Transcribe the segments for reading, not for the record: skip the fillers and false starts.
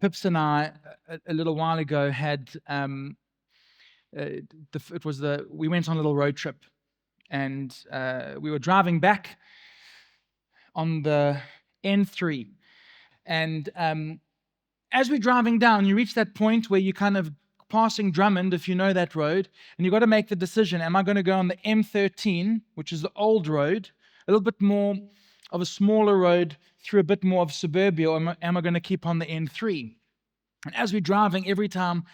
Pips and I, a little while ago, had we went on a little road trip, and we were driving back on the N3, and as we're driving down, you reach that point where you're kind of passing Drummond, if you know that road, and you've got to make the decision: am I going to go on the M13, which is the old road, a little bit more of a smaller road through a bit more of suburbia, or am I going to keep on the N3? And as we're driving, every time,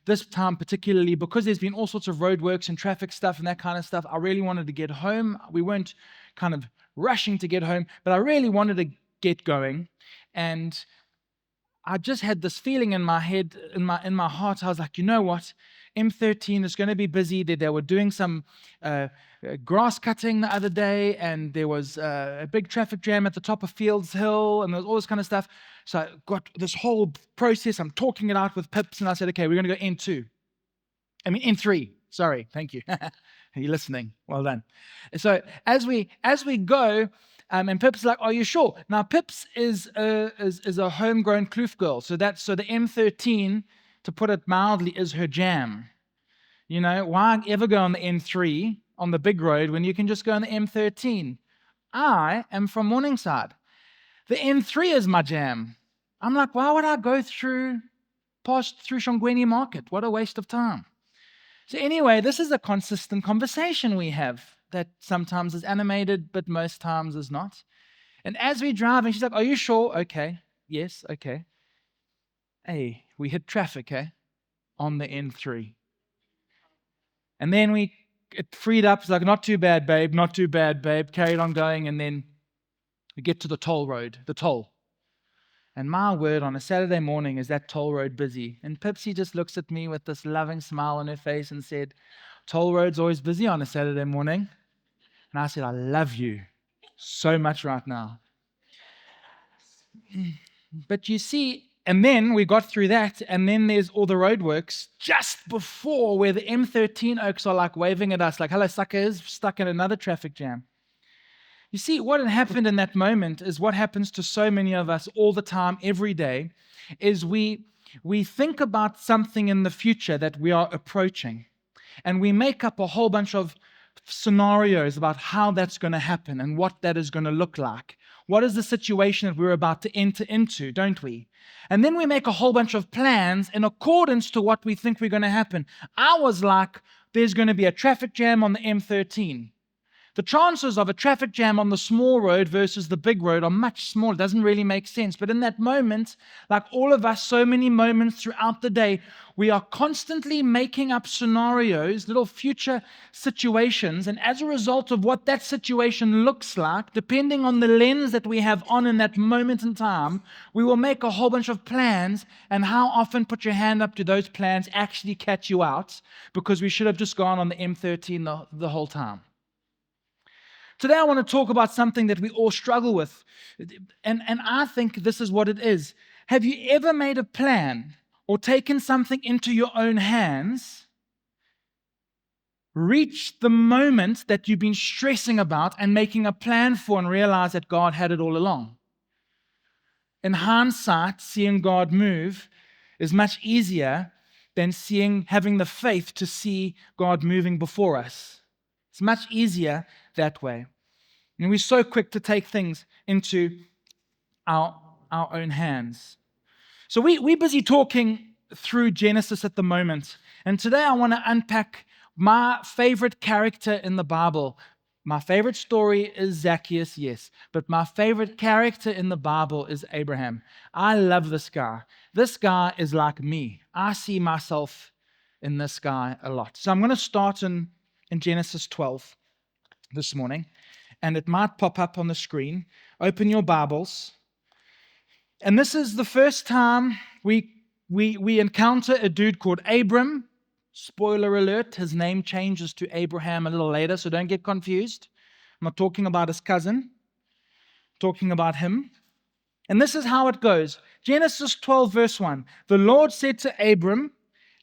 this time particularly, because there's been all sorts of roadworks and traffic stuff and that kind of stuff, I really wanted to get home. We weren't kind of rushing to get home, but I really wanted to get going. And I just had this feeling in my head, in my heart. I was like, you know what? M13 is going to be busy. They were doing some grass cutting the other day, and there was a big traffic jam at the top of Fields Hill, and there was all this kind of stuff. So I got this whole process. I'm talking it out with Pips, and I said, okay, we're going to go N3. Sorry, thank you. Are you listening? Well done. So as we go, and Pips is like, "Are you sure?" Now Pips is a homegrown Kloof girl, so the M13, to put it mildly, is her jam. You know, why ever go on the N3 on the big road when you can just go on the M13? I am from Morningside. The N3 is my jam. I'm like, why would I go through Shongweni Market? What a waste of time. So anyway, this is a consistent conversation we have that sometimes is animated, but most times is not. And as we're driving, she's like, "Are you sure?" "Okay. Yes, okay." Hey, we hit traffic, on the N3. And then it freed up. It's like, "Not too bad, babe, not too bad, babe." Carried on going, and then we get to the toll road, the toll. And my word, on a Saturday morning, is that toll road busy? And Pipsy just looks at me with this loving smile on her face and said, "Toll road's always busy on a Saturday morning." And I said, "I love you so much right now." But you see, and then we got through that, and then there's all the roadworks just before, where the M13 oaks are like waving at us, like, "Hello, suckers," stuck in another traffic jam. You see, what had happened in that moment is what happens to so many of us all the time, every day, is we think about something in the future that we are approaching, and we make up a whole bunch of scenarios about how that's going to happen and what that is going to look like. What is the situation that we're about to enter into, don't we? And then we make a whole bunch of plans in accordance to what we think we're going to happen. I was like, there's going to be a traffic jam on the M13. The chances of a traffic jam on the small road versus the big road are much smaller. It doesn't really make sense. But in that moment, like all of us, so many moments throughout the day, we are constantly making up scenarios, little future situations. And as a result of what that situation looks like, depending on the lens that we have on in that moment in time, we will make a whole bunch of plans. And how often, put your hand up, do those plans actually catch you out? Because we should have just gone on the M13 the whole time. Today, I want to talk about something that we all struggle with. And I think this is what it is. Have you ever made a plan or taken something into your own hands, reached the moment that you've been stressing about and making a plan for, and realized that God had it all along? In hindsight, seeing God move is much easier than having the faith to see God moving before us. It's much easier that way. And we're so quick to take things into our own hands. So we're busy talking through Genesis at the moment. And today I want to unpack my favorite character in the Bible. My favorite story is Zacchaeus, yes. But my favorite character in the Bible is Abraham. I love this guy. This guy is like me. I see myself in this guy a lot. So I'm going to start in Genesis 12 this morning. And it might pop up on the screen. Open your Bibles. And this is the first time we encounter a dude called Abram. Spoiler alert, his name changes to Abraham a little later, so don't get confused. I'm not talking about his cousin. I'm talking about him. And this is how it goes. Genesis 12, verse 1. The Lord said to Abram,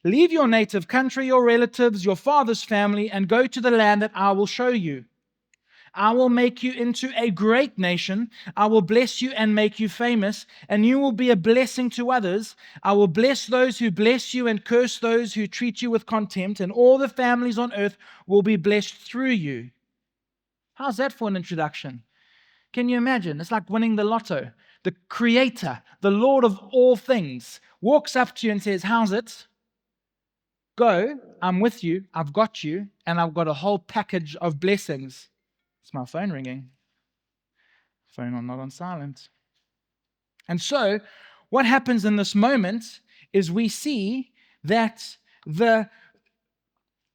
"Leave your native country, your relatives, your father's family, and go to the land that I will show you. I will make you into a great nation. I will bless you and make you famous, and you will be a blessing to others. I will bless those who bless you and curse those who treat you with contempt, and all the families on earth will be blessed through you. How's that for an introduction? Can you imagine? It's like winning the lotto. The Creator, the Lord of all things, walks up to you and says, how's it? Go, I'm with you, I've got you, and I've got a whole package of blessings. It's my phone ringing. Phone not on silent. And so, what happens in this moment is we see that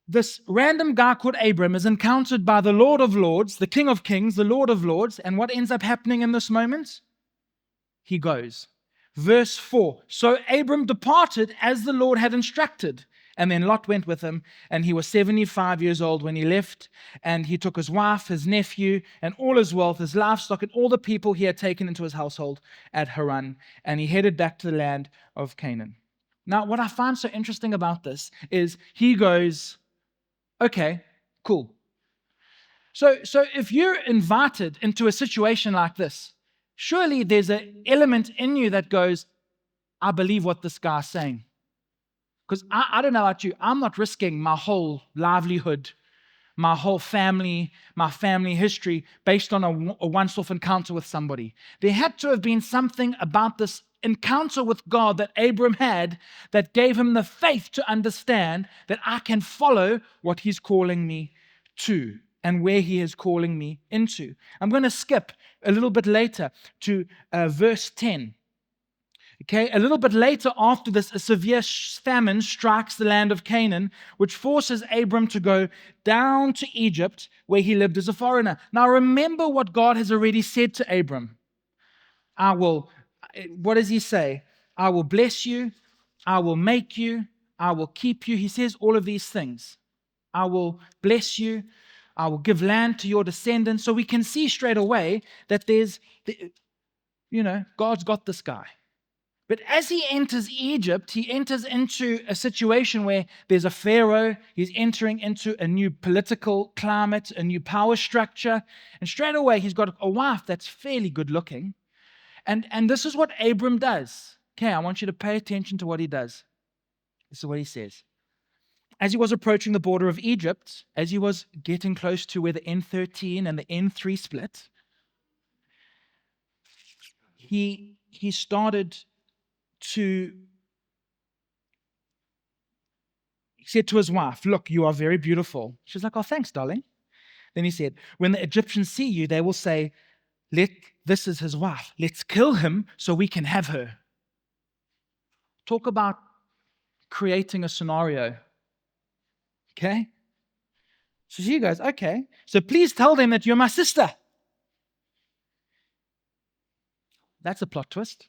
this random guy called Abram is encountered by the Lord of Lords, the King of Kings, the Lord of Lords, and what ends up happening in this moment? He goes. Verse 4, so Abram departed as the Lord had instructed. And then Lot went with him, and he was 75 years old when he left. And he took his wife, his nephew, and all his wealth, his livestock, and all the people he had taken into his household at Haran. And he headed back to the land of Canaan. Now, what I find so interesting about this is he goes, okay, cool. So if you're invited into a situation like this, surely there's an element in you that goes, I believe what this guy's saying. Because I don't know about you, I'm not risking my whole livelihood, my whole family, my family history based on a once-off encounter with somebody. There had to have been something about this encounter with God that Abram had that gave him the faith to understand that I can follow what he's calling me to and where he is calling me into. I'm going to skip a little bit later to verse 10. Okay, a little bit later after this, a severe famine strikes the land of Canaan, which forces Abram to go down to Egypt, where he lived as a foreigner. Now remember what God has already said to Abram. What does he say? I will bless you, I will make you, I will keep you. He says all of these things. I will bless you, I will give land to your descendants. So we can see straight away that God's got this guy. But as he enters Egypt, he enters into a situation where there's a Pharaoh. He's entering into a new political climate, a new power structure. And straight away, he's got a wife that's fairly good looking. And this is what Abram does. Okay, I want you to pay attention to what he does. This is what he says. As he was approaching the border of Egypt, as he was getting close to where the N13 and the N3 split, he said to his wife, look, you are very beautiful. She's like, oh, thanks, darling. Then he said, when the Egyptians see you, they will say, this is his wife. Let's kill him so we can have her. Talk about creating a scenario. Okay? So she goes, okay, so please tell them that you're my sister. That's a plot twist.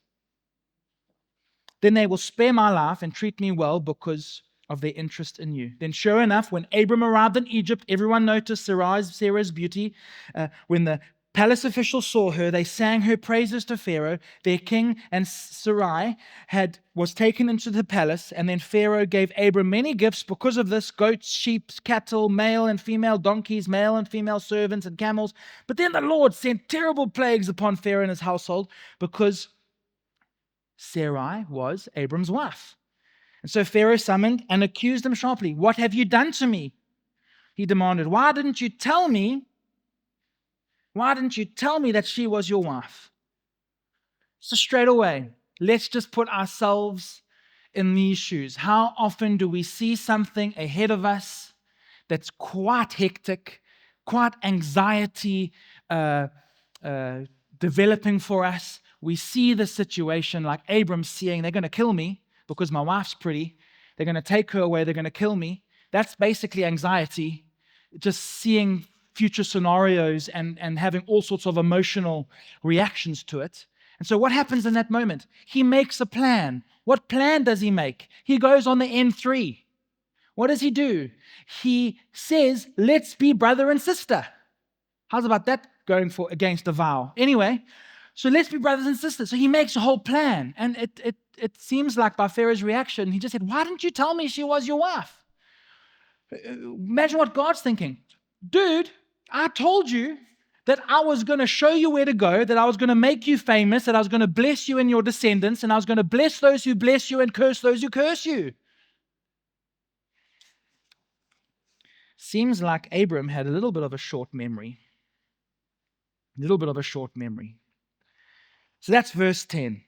Then they will spare my life and treat me well because of their interest in you. Then sure enough, when Abram arrived in Egypt, everyone noticed Sarah's beauty. When the palace officials saw her, they sang her praises to Pharaoh, their king, and Sarai was taken into the palace. And then Pharaoh gave Abram many gifts because of this: goats, sheep, cattle, male and female donkeys, male and female servants, and camels. But then the Lord sent terrible plagues upon Pharaoh and his household because Sarai was Abram's wife. And so Pharaoh summoned and accused him sharply. What have you done to me? He demanded. Why didn't you tell me? Why didn't you tell me that she was your wife? So straight away, let's just put ourselves in these shoes. How often do we see something ahead of us that's quite hectic, quite anxiety developing for us? We see the situation like Abram seeing, they're going to kill me because my wife's pretty. They're going to take her away. They're going to kill me. That's basically anxiety, just seeing future scenarios and having all sorts of emotional reactions to it. And so what happens in that moment? He makes a plan. What plan does he make? He goes on the N3. What does he do? He says, let's be brother and sister. How's about that going against a vow? Anyway, so let's be brothers and sisters. So he makes a whole plan. And it seems like by Pharaoh's reaction, he just said, why didn't you tell me she was your wife? Imagine what God's thinking. Dude, I told you that I was going to show you where to go, that I was going to make you famous, that I was going to bless you and your descendants, and I was going to bless those who bless you and curse those who curse you. Seems like Abram had a little bit of a short memory. A little bit of a short memory. So that's verse 10.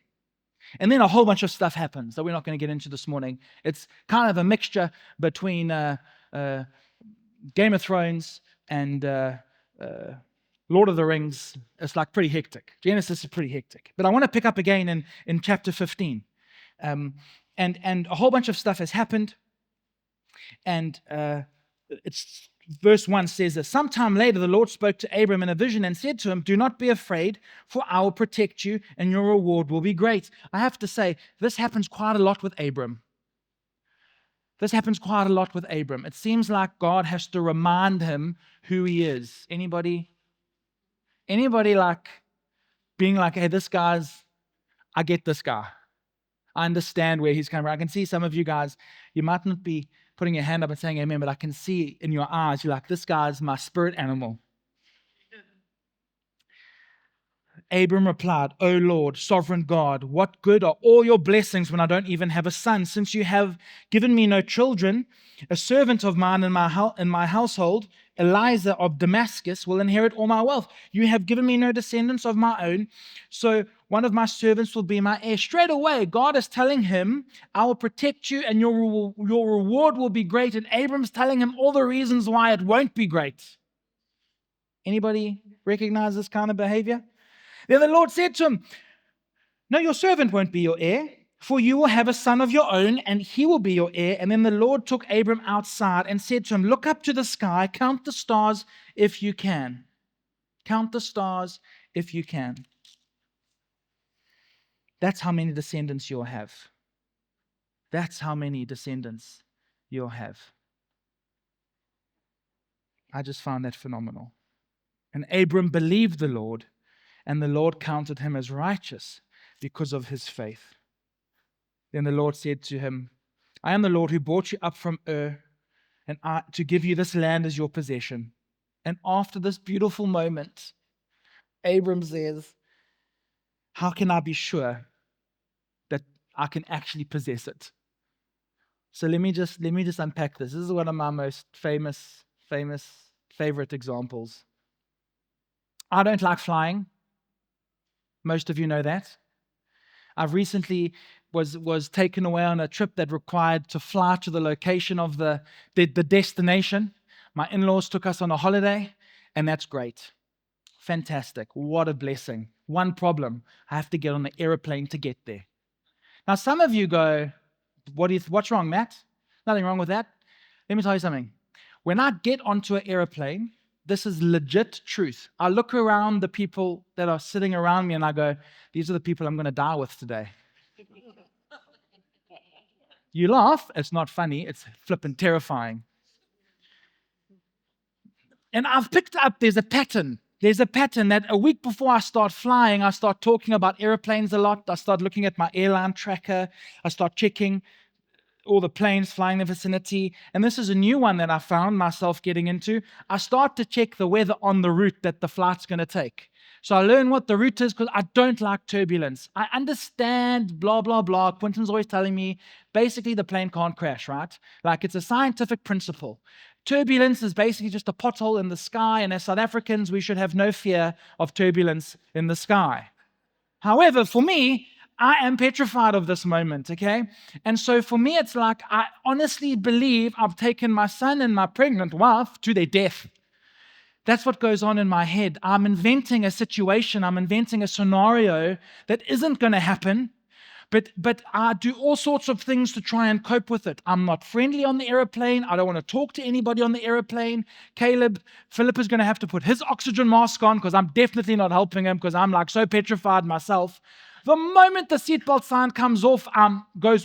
And then a whole bunch of stuff happens that we're not going to get into this morning. It's kind of a mixture between Game of Thrones and Lord of the Rings. It's like pretty hectic. Genesis is pretty hectic. But I want to pick up again in chapter 15. And a whole bunch of stuff has happened. And it's verse 1 says that sometime later the Lord spoke to Abram in a vision and said to him, "Do not be afraid, for I will protect you and your reward will be great." I have to say, this happens quite a lot with Abram. This happens quite a lot with Abram. It seems like God has to remind him who he is. Anybody like being like, hey, I get this guy. I understand where he's coming from. I can see some of you guys, you might not be putting your hand up and saying amen, but I can see in your eyes, you're like, this guy's my spirit animal. Abram replied, "O Lord, sovereign God, what good are all your blessings when I don't even have a son? Since you have given me no children, a servant of mine in my household, Eliezer of Damascus, will inherit all my wealth. You have given me no descendants of my own, so one of my servants will be my heir." Straight away, God is telling him, I will protect you and your reward will be great. And Abram's telling him all the reasons why it won't be great. Anybody recognize this kind of behavior? Then the Lord said to him, "No, your servant won't be your heir, for you will have a son of your own, and he will be your heir." And then the Lord took Abram outside and said to him, "Look up to the sky, count the stars if you can." Count the stars if you can. That's how many descendants you'll have. That's how many descendants you'll have. I just found that phenomenal. And Abram believed the Lord, and the Lord counted him as righteous because of his faith. Then the Lord said to him, "I am the Lord who brought you up from Ur, and to give you this land as your possession." And after this beautiful moment, Abram says, "How can I be sure that I can actually possess it?" So let me just unpack this. This is one of my most favorite examples. I don't like flying. Most of you know that. I've recently was taken away on a trip that required to fly to the location of the destination. My in-laws took us on a holiday, and that's great. Fantastic. What a blessing. One problem, I have to get on the airplane to get there. Now, some of you go, what's wrong, Matt? Nothing wrong with that. Let me tell you something. When I get onto an airplane, this is legit truth. I look around the people that are sitting around me and I go, these are the people I'm going to die with today. You laugh, it's not funny, it's flippin' terrifying. And I've picked up, there's a pattern that a week before I start flying, I start talking about airplanes a lot. I start looking at my airline tracker. I start checking all the planes flying in the vicinity. And this is a new one that I found myself getting into. I start to check the weather on the route that the flight's going to take. So I learn what the route is because I don't like turbulence. I understand blah, blah, blah. Quentin's always telling me basically the plane can't crash, right? Like it's a scientific principle. Turbulence is basically just a pothole in the sky, and as South Africans, we should have no fear of turbulence in the sky. However, for me, I am petrified of this moment, okay? And so for me, it's like I honestly believe I've taken my son and my pregnant wife to their death. That's what goes on in my head. I'm inventing a situation, I'm inventing a scenario that isn't going to happen, but I do all sorts of things to try and cope with it. I'm not friendly on the airplane. I don't want to talk to anybody on the airplane. Philip is going to have to put his oxygen mask on because I'm definitely not helping him because I'm like so petrified myself. The moment the seatbelt sign goes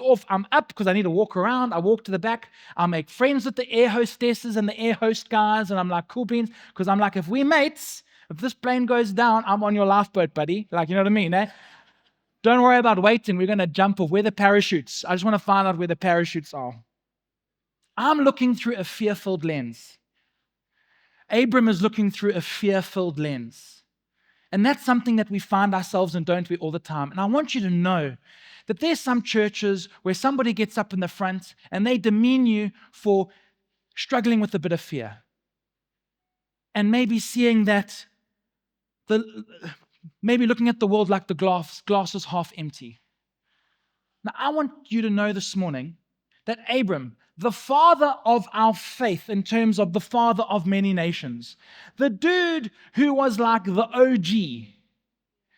off, I'm up because I need to walk around. I walk to the back. I make friends with the air hostesses and the air host guys, and I'm like, cool beans, because I'm like, if we mates, if this plane goes down, I'm on your lifeboat, buddy. Like, you know what I mean, eh? Don't worry about waiting. We're going to jump off. Where are the parachutes? I just want to find out where the parachutes are. I'm looking through a fear-filled lens. Abram is looking through a fear-filled lens. And that's something that we find ourselves in, don't we, all the time. And I want you to know that there's some churches where somebody gets up in the front and they demean you for struggling with a bit of fear. And maybe seeing that, maybe looking at the world like the glass is half empty. Now, I want you to know this morning that Abram, the father of our faith in terms of the father of many nations, the dude who was like the OG,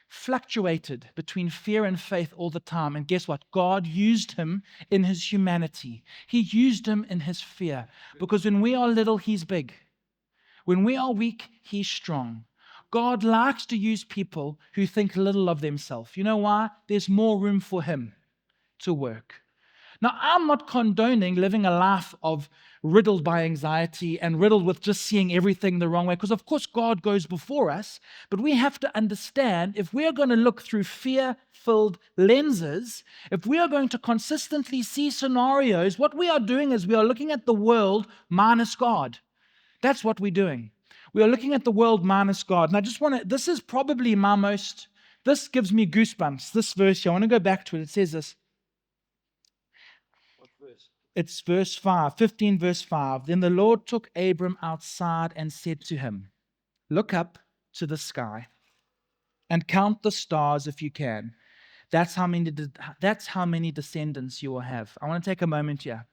fluctuated between fear and faith all the time. And guess what? God used him in his humanity. He used him in his fear. Because when we are little, he's big. When we are weak, he's strong. God likes to use people who think little of themselves. You know why? There's more room for him to work. Now, I'm not condoning living a life of riddled by anxiety and riddled with just seeing everything the wrong way, because of course God goes before us, but we have to understand if we're going to look through fear-filled lenses, if we are going to consistently see scenarios, what we are doing is we are looking at the world minus God. That's what we're doing. We are looking at the world minus God. And I just want to, this is probably this gives me goosebumps, this verse here. I want to go back to it. It says this. It's verse 5, 15 verse 5. Then the Lord took Abram outside and said to him, look up to the sky and count the stars if you can. That's how many descendants you will have. I want to take a moment here.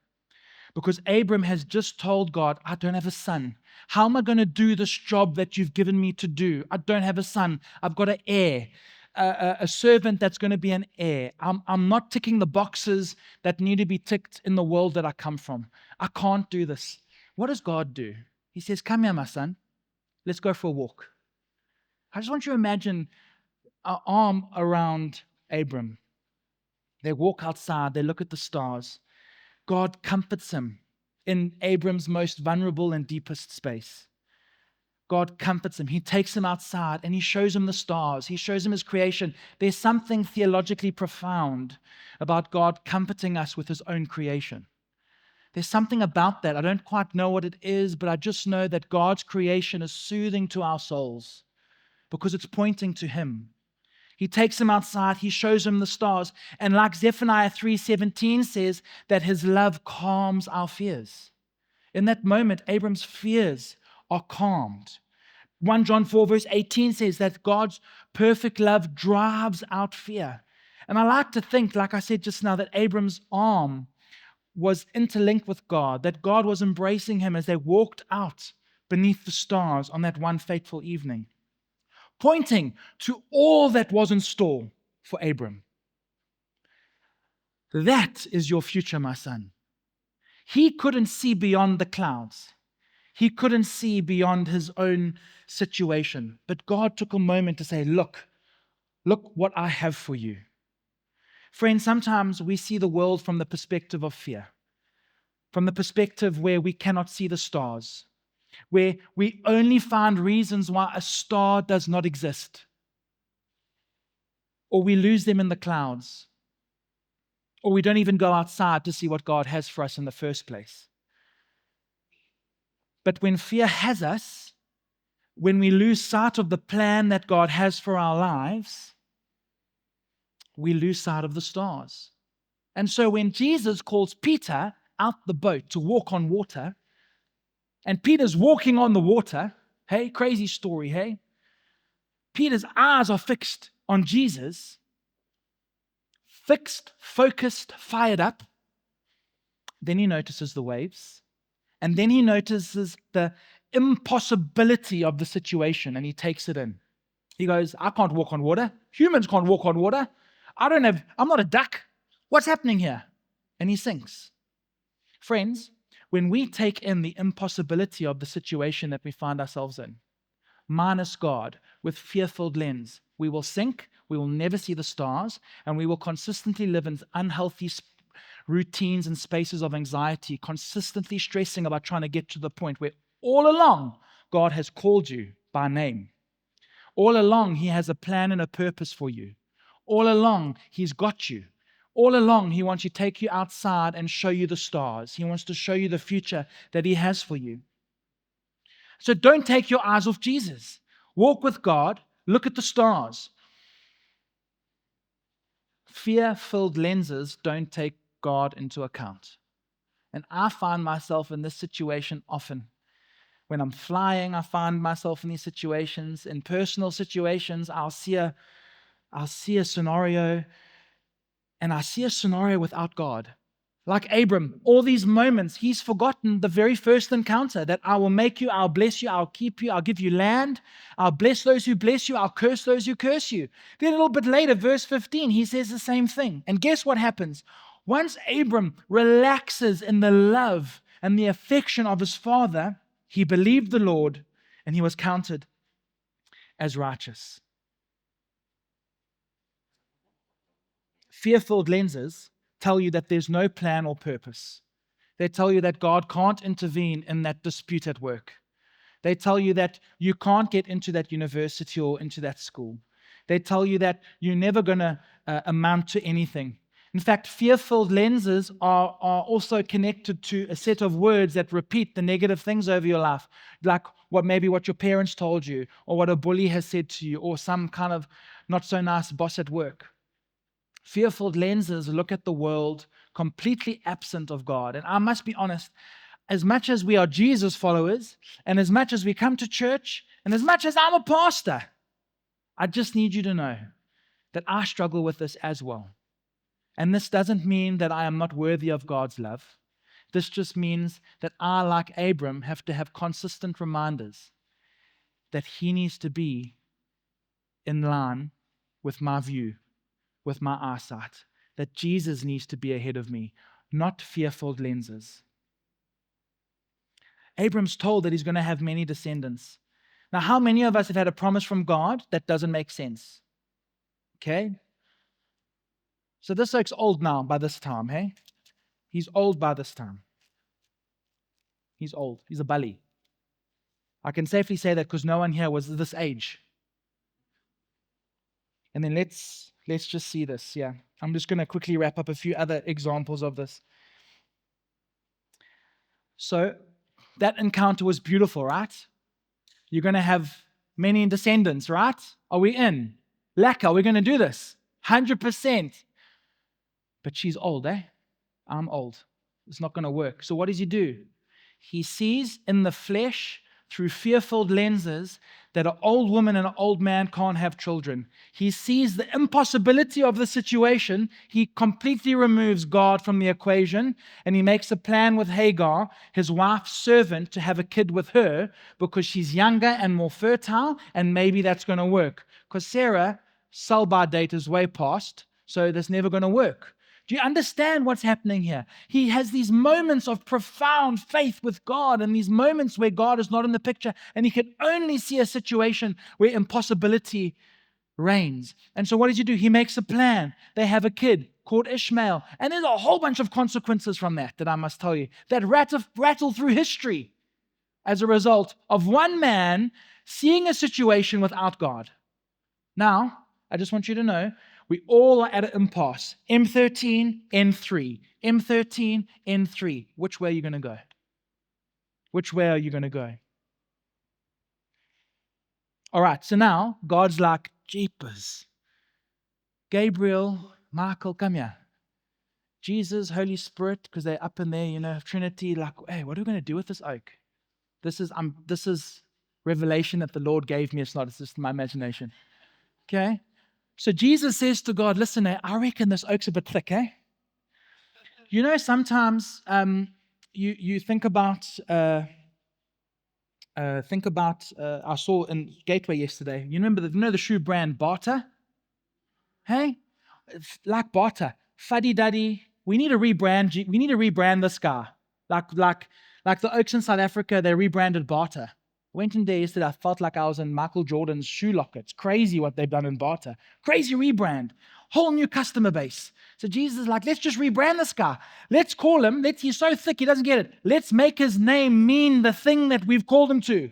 Because Abram has just told God, I don't have a son. How am I going to do this job that you've given me to do? I don't have a son. I've got an heir. A servant that's going to be an heir. I'm not ticking the boxes that need to be ticked in the world that I come from. I can't do this. What does God do? He says, come here, my son. Let's go for a walk. I just want you to imagine an arm around Abram. They walk outside. They look at the stars. God comforts him in Abram's most vulnerable and deepest space. God comforts him. He takes him outside and he shows him the stars. He shows him his creation. There's something theologically profound about God comforting us with his own creation. There's something about that. I don't quite know what it is, but I just know that God's creation is soothing to our souls because it's pointing to him. He takes him outside. He shows him the stars. And like Zephaniah 3:17 says, that his love calms our fears. In that moment, Abram's fears are calmed. 1 John 4 verse 18 says that God's perfect love drives out fear. And I like to think, like I said just now, that Abram's arm was interlinked with God, that God was embracing him as they walked out beneath the stars on that one fateful evening, pointing to all that was in store for Abram. That is your future, my son. He couldn't see beyond the clouds. He couldn't see beyond his own situation. But God took a moment to say, look what I have for you. Friends, sometimes we see the world from the perspective of fear, from the perspective where we cannot see the stars, where we only find reasons why a star does not exist, or we lose them in the clouds, or we don't even go outside to see what God has for us in the first place. But when fear has us, when we lose sight of the plan that God has for our lives, we lose sight of the stars. And so when Jesus calls Peter out the boat to walk on water, and Peter's walking on the water, hey, crazy story, hey? Peter's eyes are fixed on Jesus, fixed, focused, fired up. Then he notices the waves. And then he notices the impossibility of the situation, and he takes it in. He goes, I can't walk on water. Humans can't walk on water. I'm not a duck. What's happening here? And he sinks. Friends, when we take in the impossibility of the situation that we find ourselves in, minus God, with fear-filled lens, we will sink, we will never see the stars, and we will consistently live in unhealthy routines and spaces of anxiety, consistently stressing about trying to get to the point where all along God has called you by name. All along He has a plan and a purpose for you. All along He's got you. All along He wants to take you outside and show you the stars. He wants to show you the future that He has for you. So don't take your eyes off Jesus. Walk with God. Look at the stars. Fear-filled lenses don't take God into account. And I find myself in this situation often. When I'm flying, I find myself in these situations. In personal situations, I'll see a scenario, and I see a scenario without God. Like Abram, all these moments, he's forgotten the very first encounter that I will make you, I'll bless you, I'll keep you, I'll give you land, I'll bless those who bless you, I'll curse those who curse you. Then a little bit later, verse 15, he says the same thing. And guess what happens? Once Abram relaxes in the love and the affection of his father, he believed the Lord and he was counted as righteous. Fear-filled lenses tell you that there's no plan or purpose. They tell you that God can't intervene in that dispute at work. They tell you that you can't get into that university or into that school. They tell you that you're never going to amount to anything. In fact, fear-filled lenses are also connected to a set of words that repeat the negative things over your life, like what your parents told you, or what a bully has said to you, or some kind of not so nice boss at work. Fear-filled lenses look at the world completely absent of God. And I must be honest, as much as we are Jesus followers, and as much as we come to church, and as much as I'm a pastor, I just need you to know that I struggle with this as well. And this doesn't mean that I am not worthy of God's love. This just means that I, like Abram, have to have consistent reminders that he needs to be in line with my view, with my eyesight, that Jesus needs to be ahead of me, not fear-filled lenses. Abram's told that he's going to have many descendants. Now, how many of us have had a promise from God that doesn't make sense? Okay? So this oak's old now by this time, hey? He's old by this time. He's old. He's a bully. I can safely say that because no one here was this age. And then let's just see this. Yeah, I'm just going to quickly wrap up a few other examples of this. So that encounter was beautiful, right? You're going to have many descendants, right? Are we in? Laka, we're going to do this. 100%. But she's old, eh? I'm old. It's not going to work. So what does he do? He sees in the flesh, through fear-filled lenses, that an old woman and an old man can't have children. He sees the impossibility of the situation. He completely removes God from the equation, and he makes a plan with Hagar, his wife's servant, to have a kid with her because she's younger and more fertile, and maybe that's going to work. Because Sarah, sell-by date is way past, so that's never going to work. Do you understand what's happening here? He has these moments of profound faith with God, and these moments where God is not in the picture, and he can only see a situation where impossibility reigns. And so what does he do? He makes a plan. They have a kid called Ishmael. And there's a whole bunch of consequences from that I must tell you, that rattle through history as a result of one man seeing a situation without God. Now, I just want you to know, we all are at an impasse. M13, N3. M13, N3. Which way are you going to go? Which way are you going to go? All right, so now God's like, jeepers. Gabriel, Michael, come here. Jesus, Holy Spirit, because they're up in there, Trinity, like, hey, what are we going to do with this oak? This is revelation that the Lord gave me. It's just my imagination. Okay? So Jesus says to God, listen, I reckon this oak's a bit thick, eh? Sometimes you think about, I saw in Gateway yesterday, you remember the shoe brand Bata? Hey? It's like Bata. Fuddy-duddy. We need to rebrand this guy. Like the oaks in South Africa, they rebranded Bata. Went in there yesterday, I felt like I was in Michael Jordan's shoe locker. It's crazy what they've done in Bata. Crazy rebrand. Whole new customer base. So Jesus is like, let's just rebrand this guy. Let's call him. He's so thick, he doesn't get it. Let's make his name mean the thing that we've called him to.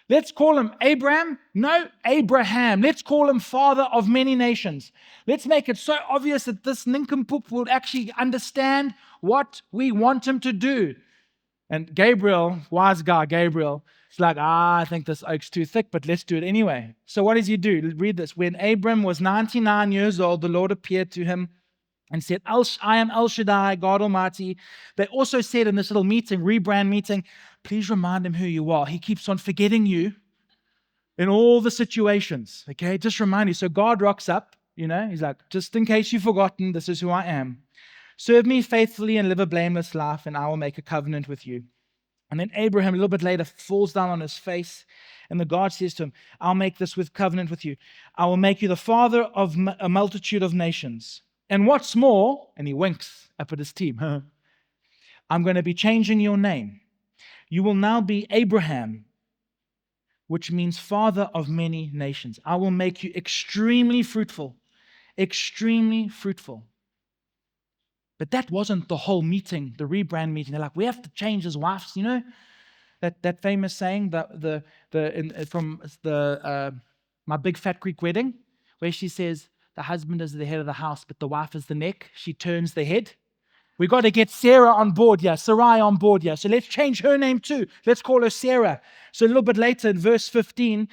Let's call him Abraham. No, Abraham. Let's call him father of many nations. Let's make it so obvious that this nincompoop will actually understand what we want him to do. And Gabriel, wise guy Gabriel, It's like, I think this oak's too thick, but let's do it anyway. So what does he do? Read this. When Abram was 99 years old, the Lord appeared to him and said, I am El Shaddai, God Almighty. They also said in this little meeting, rebrand meeting, please remind him who you are. He keeps on forgetting you in all the situations. Okay, just remind you. So God rocks up, he's like, just in case you've forgotten, this is who I am. Serve me faithfully and live a blameless life, and I will make a covenant with you. And then Abraham, a little bit later, falls down on his face, and the God says to him, I'll make this covenant with you. I will make you the father of a multitude of nations. And what's more, and he winks up at his team, I'm going to be changing your name. You will now be Abraham, which means father of many nations. I will make you extremely fruitful, extremely fruitful. But that wasn't the whole meeting, the rebrand meeting. They're like, we have to change his wives. That famous saying from My Big Fat Greek Wedding, where she says the husband is the head of the house, but the wife is the neck. She turns the head. We got to get Sarah on board here, Sarai on board here. So let's change her name too. Let's call her Sarah. So a little bit later in verse 15,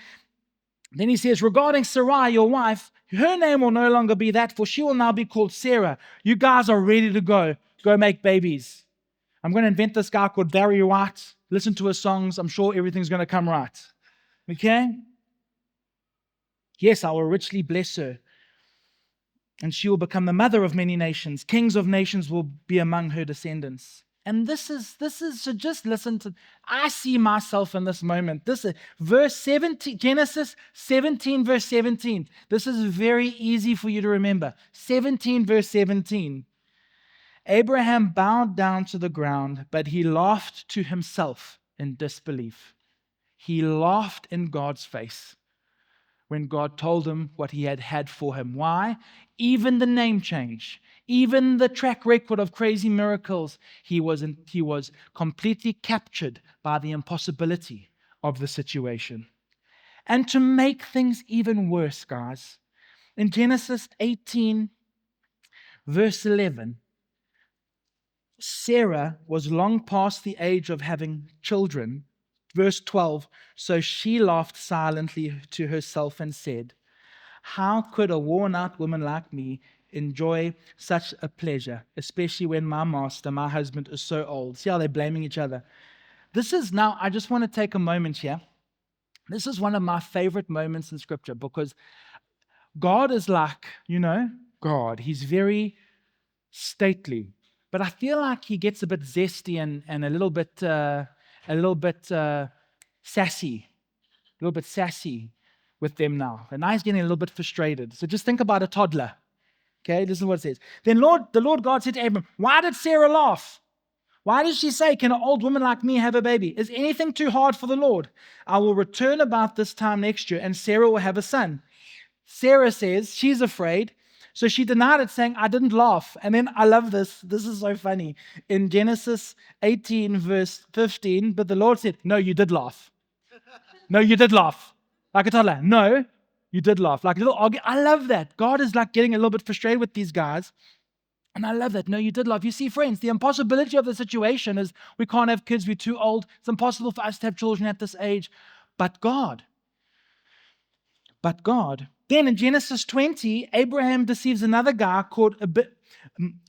then he says, regarding Sarai, your wife, her name will no longer be that, for she will now be called Sarah. You guys are ready to go make babies. I'm going to invent this guy called Barry White. Listen to his songs. I'm sure everything's going to come right. Okay? Yes, I will richly bless her, and she will become the mother of many nations. Kings of nations will be among her descendants. And this is, so just listen to, I see myself in this moment. This is verse 17, Genesis 17, verse 17. This is very easy for you to remember. 17, verse 17. Abraham bowed down to the ground, but he laughed to himself in disbelief. He laughed in God's face when God told him what he had for him. Why? Even the name change, even the track record of crazy miracles, he was completely captured by the impossibility of the situation. And to make things even worse, guys, in Genesis 18, verse 11, Sarah was long past the age of having children. Verse 12, so she laughed silently to herself and said, how could a worn-out woman like me enjoy such a pleasure, especially when my master, my husband, is so old? See how they're blaming each other. This is now, I just want to take a moment here. This is one of my favorite moments in Scripture because God is like, God. He's very stately. But I feel like he gets a bit zesty and a little bit sassy. A little bit sassy with them now. And now he's getting a little bit frustrated. So just think about a toddler. Okay, this is what it says. Then the Lord God said to Abram, why did Sarah laugh? Why did she say, can an old woman like me have a baby? Is anything too hard for the Lord? I will return about this time next year, and Sarah will have a son. Sarah says she's afraid, so she denied it, saying, I didn't laugh. And then I love this. This is so funny. In Genesis 18, verse 15, but the Lord said, no, you did laugh. No, you did laugh. Like a toddler. No, you did laugh. Like a little argument. I love that. God is like getting a little bit frustrated with these guys. And I love that. No, you did laugh. You see, friends, the impossibility of the situation is we can't have kids. We're too old. It's impossible for us to have children at this age. But God. Then in Genesis 20, Abraham deceives another guy called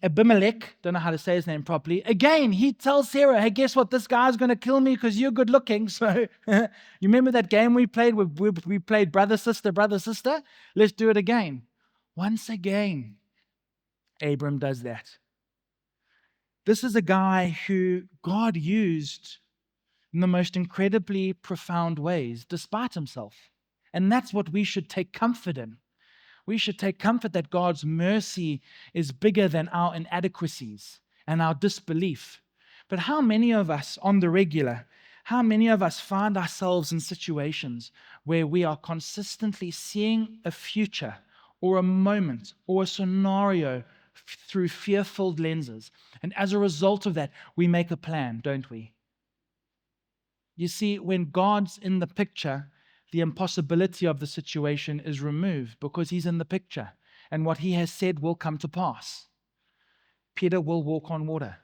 Abimelech. Don't know how to say his name properly. Again, he tells Sarah, hey, guess what? This guy's going to kill me because you're good looking. So you remember that game we played where we played brother, sister? Let's do it again. Once again, Abram does that. This is a guy who God used in the most incredibly profound ways, despite himself. And that's what we should take comfort in. We should take comfort that God's mercy is bigger than our inadequacies and our disbelief. But how many of us on the regular, how many of us find ourselves in situations where we are consistently seeing a future or a moment or a scenario through fear-filled lenses? And as a result of that, we make a plan, don't we? You see, when God's in the picture, the impossibility of the situation is removed because he's in the picture. And what he has said will come to pass. Peter will walk on water.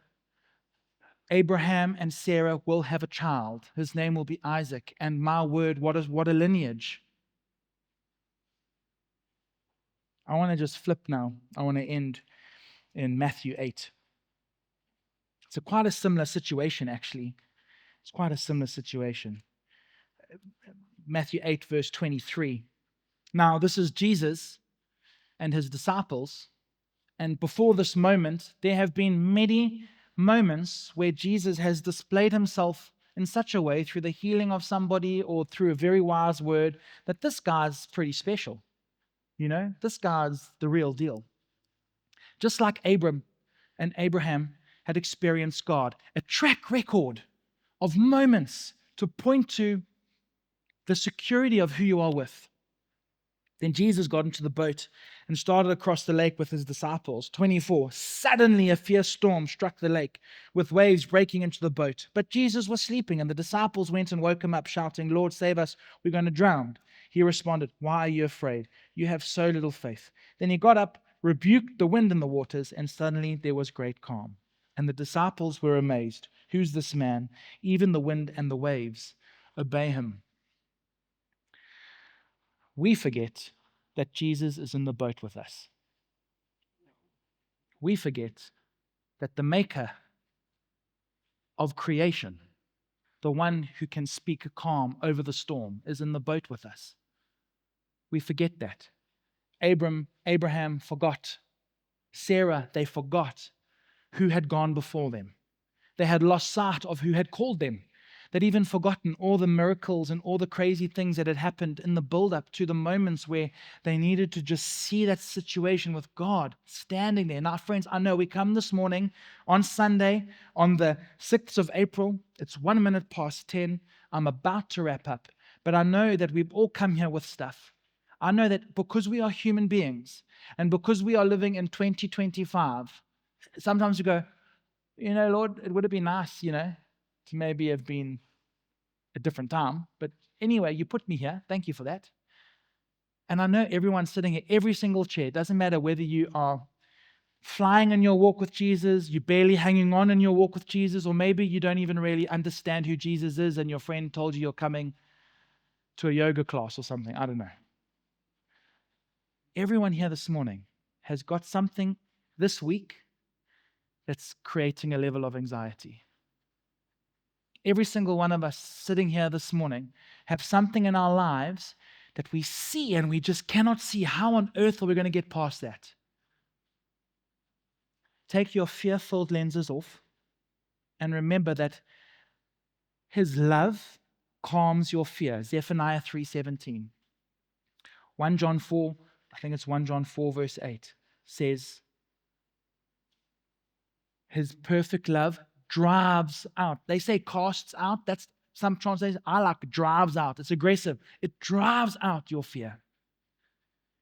Abraham and Sarah will have a child. His name will be Isaac. And my word, what a lineage. I want to just flip now. I want to end in Matthew 8. It's quite a similar situation, actually. It's quite a similar situation. Matthew 8, verse 23. Now, this is Jesus and his disciples. And before this moment, there have been many moments where Jesus has displayed himself in such a way through the healing of somebody or through a very wise word that this guy's pretty special. You know, this guy's the real deal. Just like Abram and Abraham had experienced God, a track record of moments to point to the security of who you are with. Then Jesus got into the boat and started across the lake with his disciples. 24, suddenly a fierce storm struck the lake, with waves breaking into the boat. But Jesus was sleeping, and the disciples went and woke him up, shouting, "Lord, save us, we're going to drown." He responded, "Why are you afraid? You have so little faith." Then he got up, rebuked the wind and the waters, and suddenly there was great calm. And the disciples were amazed. Who's this man? Even the wind and the waves obey him. We forget that Jesus is in the boat with us. We forget that the maker of creation, the one who can speak calm over the storm, is in the boat with us. We forget that. Abraham forgot. Sarah, they forgot who had gone before them. They had lost sight of who had called them. They'd even forgotten all the miracles and all the crazy things that had happened in the build-up to the moments where they needed to just see that situation with God standing there. Now, friends, I know we come this morning on Sunday, on the 6th of April. It's 1 minute past 10. I'm about to wrap up. But I know that we've all come here with stuff. I know that because we are human beings and because we are living in 2025, sometimes we go, you know, Lord, it would have been nice, you know, to maybe have been a different time. But anyway, you put me here. Thank you for that. And I know everyone's sitting here, every single chair. It doesn't matter whether you are flying in your walk with Jesus, you're barely hanging on in your walk with Jesus, or maybe you don't even really understand who Jesus is and your friend told you you're coming to a yoga class or something. I don't know. Everyone here this morning has got something this week that's creating a level of anxiety. Every single one of us sitting here this morning have something in our lives that we see and we just cannot see. How on earth are we going to get past that? Take your fear-filled lenses off and remember that his love calms your fear. Zephaniah 3:17. 1 John 4, I think it's 1 John 4 verse 8 says, his perfect love drives out. They say casts out. That's some translations. I like drives out. It's aggressive. It drives out your fear.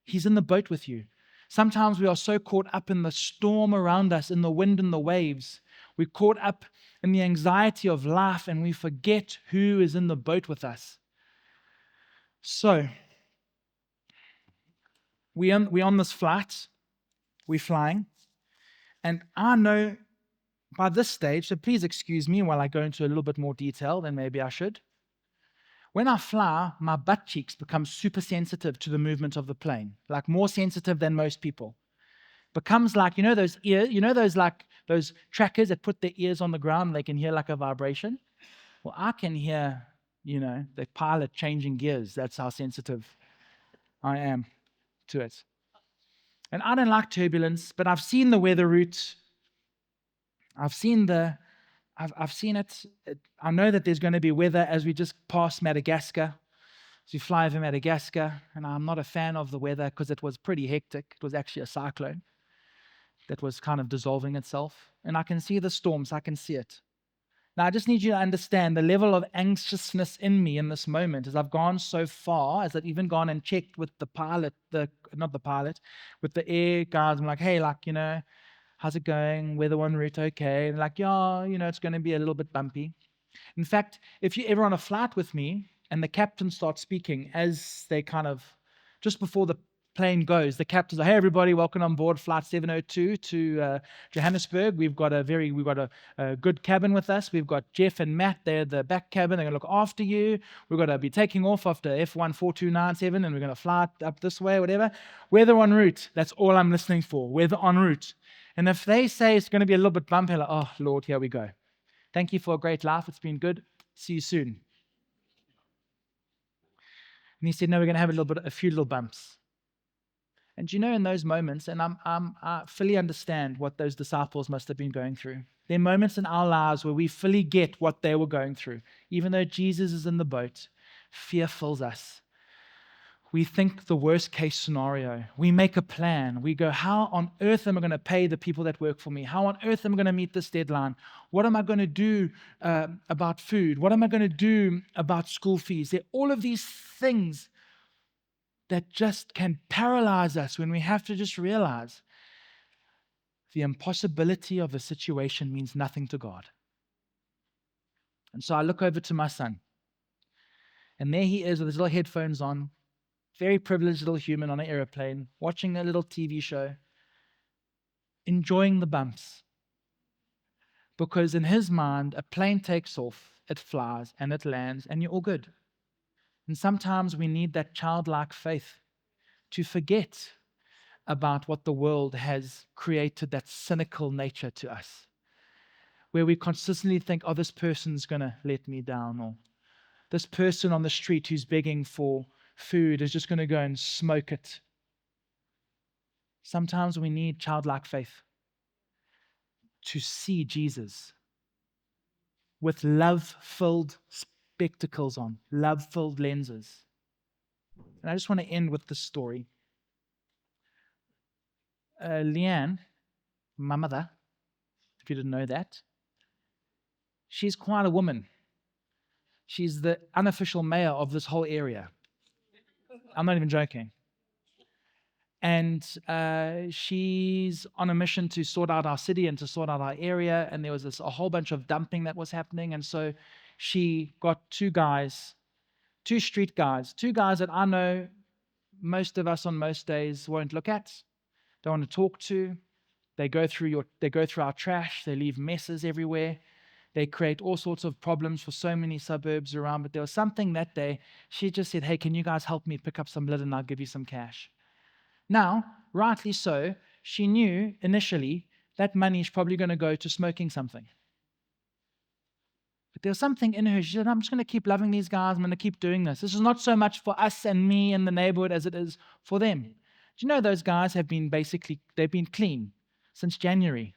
He's in the boat with you. Sometimes we are so caught up in the storm around us, in the wind and the waves. We're caught up in the anxiety of life and we forget who is in the boat with us. So, we're on this flight. We're flying. And I know by this stage, so please excuse me while I go into a little bit more detail than maybe I should. When I fly, my butt cheeks become super sensitive to the movement of the plane, like more sensitive than most people. Becomes like, you know those ears, those trackers that put their ears on the ground, they can hear like a vibration? Well, I can hear, the pilot changing gears. That's how sensitive I am to it. And I don't like turbulence, but I've seen the weather route. I've seen it. I know that there's going to be weather as we just pass Madagascar, as we fly over Madagascar. And I'm not a fan of the weather because it was pretty hectic. It was actually a cyclone that was kind of dissolving itself. And I can see the storms. I can see it. Now, I just need you to understand the level of anxiousness in me in this moment as I've gone so far, as I've even gone and checked with the pilot, with the air guys. I'm like, hey, how's it going? Weather en route, okay. And yeah, it's going to be a little bit bumpy. In fact, if you're ever on a flight with me and the captain starts speaking as they just before the plane goes, the captain's like, hey, everybody, welcome on board Flight 702 to Johannesburg. We've got a good cabin with us. We've got Jeff and Matt, they're the back cabin. They're going to look after you. We're going to be taking off after F14297, and we're going to fly up this way, whatever. Weather en route. That's all I'm listening for, weather en route. And if they say it's going to be a little bit bumpy, like, oh, Lord, here we go. Thank you for a great life. It's been good. See you soon. And he said, no, we're going to have a few little bumps. And you know, in those moments, and I fully understand what those disciples must have been going through. There are moments in our lives where we fully get what they were going through. Even though Jesus is in the boat, fear fills us. We think the worst case scenario. We make a plan. We go, how on earth am I going to pay the people that work for me? How on earth am I going to meet this deadline? What am I going to do about food? What am I going to do about school fees? There are all of these things that just can paralyze us when we have to just realize the impossibility of the situation means nothing to God. And so I look over to my son, and there he is with his little headphones on, very privileged little human on an airplane, watching a little TV show, enjoying the bumps. Because in his mind, a plane takes off, it flies, and it lands, and you're all good. And sometimes we need that childlike faith to forget about what the world has created, that cynical nature to us, where we consistently think, oh, this person's going to let me down, or this person on the street who's begging for food is just going to go and smoke it. Sometimes we need childlike faith to see Jesus with love-filled spectacles on, love-filled lenses. And I just want to end with this story. Leanne, my mother, if you didn't know that, she's quite a woman. She's the unofficial mayor of this whole area. I'm not even joking. And she's on a mission to sort out our city and to sort out our area. And there was a whole bunch of dumping that was happening. And so she got two street guys that I know most of us on most days won't look at, don't want to talk to. They go through our trash. They leave messes everywhere. They create all sorts of problems for so many suburbs around. But there was something that day, she just said, hey, can you guys help me pick up some lid and I'll give you some cash. Now, rightly so, she knew initially that money is probably going to go to smoking something. But there was something in her. She said, I'm just going to keep loving these guys. I'm going to keep doing this. This is not so much for us and me and the neighborhood as it is for them. Do you know those guys they've been clean since January?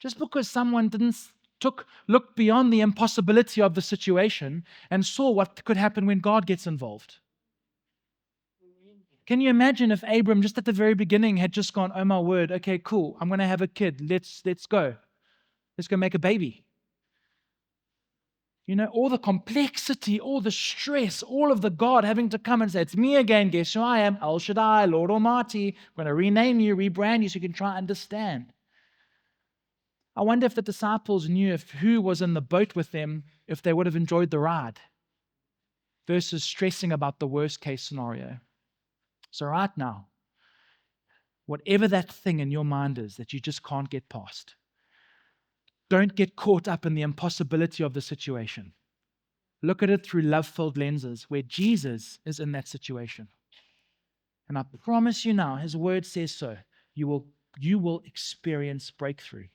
Just because someone didn't look beyond the impossibility of the situation and saw what could happen when God gets involved. Can you imagine if Abram just at the very beginning had just gone, oh my word, okay, cool, I'm going to have a kid, let's go. Let's go make a baby. You know, all the complexity, all the stress, all of the God having to come and say, it's me again, guess who I am? El Shaddai, Lord Almighty. I'm going to rename you, rebrand you so you can try and understand. I wonder if the disciples knew who was in the boat with them, if they would have enjoyed the ride versus stressing about the worst case scenario. So right now, whatever that thing in your mind is that you just can't get past, don't get caught up in the impossibility of the situation. Look at it through love-filled lenses where Jesus is in that situation. And I promise you now, his word says so. You will experience breakthrough.